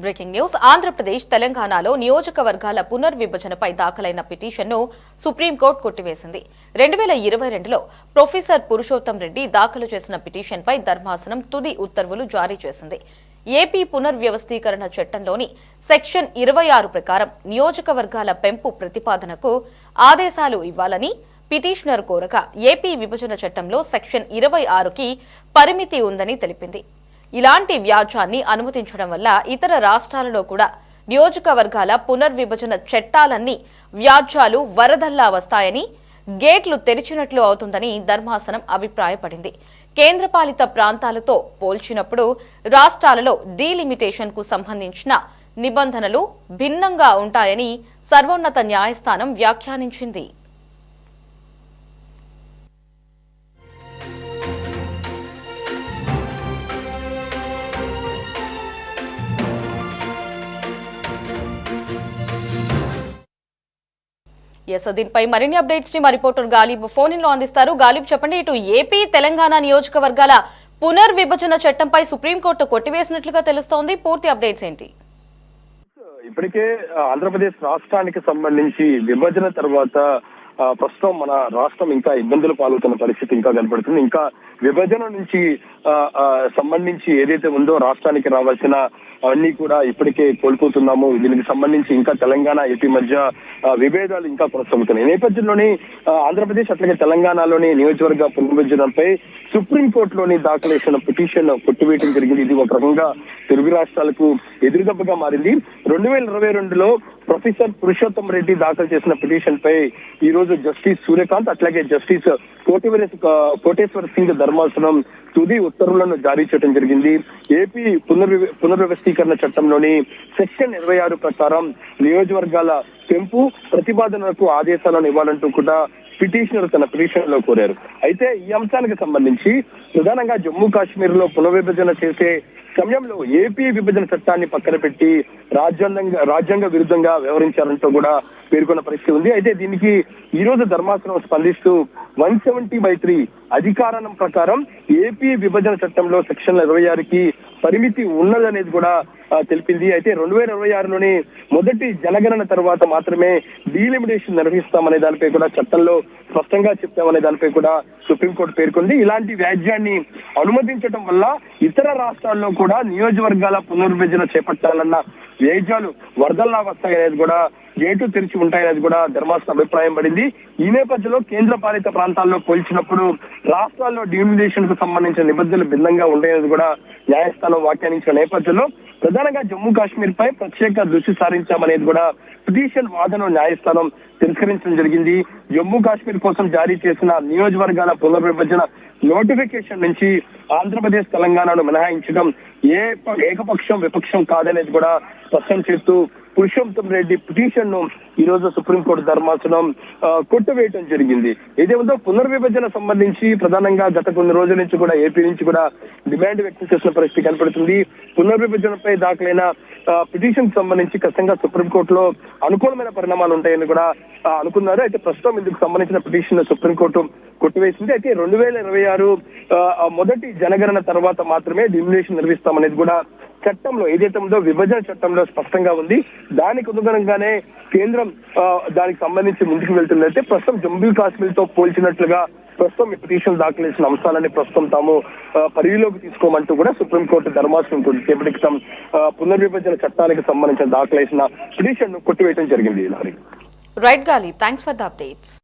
Breaking news Andhra Pradesh తెలంగాణలో నియోజకవర్గాల పునర్విభజనపై దాఖలైన పిటిషన్ను సుప్రీంకోర్టు కొట్టివేసింది. 2022లో ప్రొఫెసర్ పురుషోత్తం రెడ్డి దాఖలు చేసిన పిటిషన్పై ధర్మాసనం తుది ఉత్తర్వులు జారీ చేసింది. ఏపీ పునర్వ్యవస్థీకరణ చట్టంలోని సెక్షన్ 26 ప్రకారం నియోజకవర్గాల పెంపు ప్రతిపాదనకు ఆదేశాలు ఇవ్వాలని పిటిషనర్ కోరగా ఏపీ విభజన చట్టంలో సెక్షన్ 26కి పరిమితి ఉందని తెలిపింది. ఇలాంటి వ్యాజ్యాన్ని అనుమతించడం వల్ల ఇతర రాష్ట్రాలలో కూడా నియోజకవర్గాల పునర్విభజన చట్టాలన్నీ వ్యాజ్యాలు వరదల్లా వస్తాయని, గేట్లు తెరిచినట్లు అవుతుందని ధర్మాసనం అభిప్రాయపడింది. కేంద్రపాలిత ప్రాంతాలతో పోల్చినప్పుడు రాష్ట్రాలలో డీలిమిటేషన్కు సంబంధించిన నిబంధనలు భిన్నంగా ఉంటాయని సర్వోన్నత న్యాయస్థానం వ్యాఖ్యానించింది. దీనిపై మరిన్ని అప్డేట్స్ ని మా రిపోర్టర్ గాలిబ్ ఫోన్ ఇన్ లో అందిస్తారు. గాలిబ్, చెప్పండి, ఇటు ఏపీ తెలంగాణ నియోజకవర్గాల పునర్విభజన చట్టంపై సుప్రీంకోర్టు కొట్టివేసినట్లుగా తెలుస్తోంది. పూర్తి అప్డేట్స్ ఏంటి? ఇప్పటికే ఆంధ్రప్రదేశ్ రాష్ట్రానికి సంబంధించి విభజన తర్వాత ప్రస్తుతం మన రాష్ట్రం ఇంకా ఇబ్బందులు పాల్గొతున్న పరిస్థితి ఇంకా కనపడుతుంది. ఇంకా విభజన నుంచి సంబంధించి ఏదైతే ఉందో రాష్ట్రానికి రావాల్సిన అన్ని కూడా ఇప్పటికే కోల్పోతున్నాము. దీనికి సంబంధించి ఇంకా తెలంగాణ ఏపీ మధ్య విభేదాలు ఇంకా కొనసాగుతున్నాయి. ఈ నేపథ్యంలోని ఆంధ్రప్రదేశ్ అట్లాగే తెలంగాణలోని నియోజకవర్గ పునర్విభజనపై సుప్రీంకోర్టులోని దాఖలు చేసిన పిటిషన్ కొట్టివేయడం జరిగింది. ఇది ఒక రకంగా తెలుగు రాష్ట్రాలకు ఎదురుదెబ్బగా మారింది. 2022లో ప్రొఫెసర్ పురుషోత్తం రెడ్డి దాఖలు చేసిన పిటిషన్ పై ఈ రోజు జస్టిస్ సూర్యకాంత్ అట్లాగే జస్టిస్ కోటేశ్వర సింగ్ ధర్మాసనం తుది ఉత్తర్వులను జారీ చేయడం జరిగింది. ఏపీ పునర్వ్యవస్థీకరణ చట్టంలోని సెక్షన్ 26 ప్రకారం నియోజకవర్గాల పెంపు ప్రతిపాదనలకు ఆదేశాలను ఇవ్వాలంటూ కూడా పిటిషనర్ తన పిటిషన్ లో కోరారు. అయితే ఈ అంశానికి సంబంధించి ప్రధానంగా జమ్మూ కాశ్మీర్ లో పునర్విభజన చేసే సమయంలో ఏపీ విభజన చట్టాన్ని పక్కన పెట్టి రాజ్యాంగ విరుద్ధంగా వ్యవహరించారంటూ కూడా పేర్కొన్న పరిస్థితి ఉంది. అయితే దీనికి ఈ రోజు ధర్మాసనం స్పందిస్తూ 170/3 అధికారం ప్రకారం ఏపీ విభజన చట్టంలో సెక్షన్ 26కి పరిమితి ఉన్నదనేది కూడా తెలిపింది. అయితే 2026లోని మొదటి జనగణన తర్వాత మాత్రమే డీలిమిటేషన్ నిర్వహిస్తామనే దానిపై కూడా చట్టంలో స్పష్టంగా చెప్తామనే దానిపై కూడా సుప్రీంకోర్టు పేర్కొంది. ఇలాంటి వ్యాజ్యాన్ని అనుమతించడం వల్ల ఇతర రాష్ట్రాల్లో కూడా నియోజకవర్గాల పునర్విభజన చేపట్టాలన్న వ్యాజ్యాలు వరదల్లా వస్తాయనేది కూడా గేటు తెరిచి ఉంటాయనేది కూడా ధర్మాసనం అభిప్రాయం పడింది. ఈ నేపథ్యంలో కేంద్ర పాలిత ప్రాంతాల్లో పోల్చినప్పుడు రాష్ట్రాల్లో డీలిమిటేషన్ కు సంబంధించిన నిబంధనలు భిన్నంగా ఉంటాయనేది కూడా న్యాయస్థానం వ్యాఖ్యానించిన నేపథ్యంలో ప్రధానంగా జమ్మూ కాశ్మీర్ పై ప్రత్యేక దృష్టి సారించామనేది కూడా పిటిషన్ వాదన న్యాయస్థానం తిరస్కరించడం జరిగింది. జమ్మూ కాశ్మీర్ కోసం జారీ చేసిన నియోజకవర్గాల పునర్విభజన నోటిఫికేషన్ నుంచి ఆంధ్రప్రదేశ్ తెలంగాణను మినహాయించడం ఏకపక్షం విపక్షం కాదనేది కూడా స్పష్టం చేస్తూ పురుషోత్తం రెడ్డి పిటిషన్ ను ఈ రోజు సుప్రీంకోర్టు ధర్మాసనం కొట్టివేయడం జరిగింది. ఏదేముందో పునర్విభజన సంబంధించి ప్రధానంగా గత కొన్ని రోజుల నుంచి కూడా ఏపీ నుంచి కూడా డిమాండ్ వ్యక్తం చేసిన పరిస్థితి కనపడుతుంది. పునర్విభజనపై దాఖలైన పిటిషన్ సంబంధించి ఖచ్చితంగా సుప్రీంకోర్టులో అనుకూలమైన పరిణామాలు ఉంటాయని కూడా అనుకున్నారు. అయితే ప్రస్తుతం ఇందుకు సంబంధించిన పిటిషన్ సుప్రీంకోర్టు కొట్టివేసింది. అయితే 2026 మొదటి జనగణన తర్వాత మాత్రమే డిలిమిటేషన్ నిర్వహిస్తామనేది కూడా చట్టంలో ఏదైతే ఉందో విభజన చట్టంలో స్పష్టంగా ఉంది. దానికి అనుగుణంగానే కేంద్రం దానికి సంబంధించి ముందుకు వెళ్తుందంటే ప్రస్తుతం జమ్మూ కాశ్మీర్ తో పోల్చినట్లుగా ప్రస్తుతం ఈ పిటిషన్ దాఖలు చేసిన అంశాలని ప్రస్తుతం తాము పరిధిలోకి తీసుకోమంటూ కూడా సుప్రీంకోర్టు ధర్మాసనం కొద్దిసేపటి క్రితం పునర్విభజన చట్టానికి సంబంధించిన దాఖలు చేసిన పిటిషన్ ను కొట్టివేయడం జరిగింది. రైట్ గాలి, థ్యాంక్స్ ఫర్ ద అప్డేట్స్.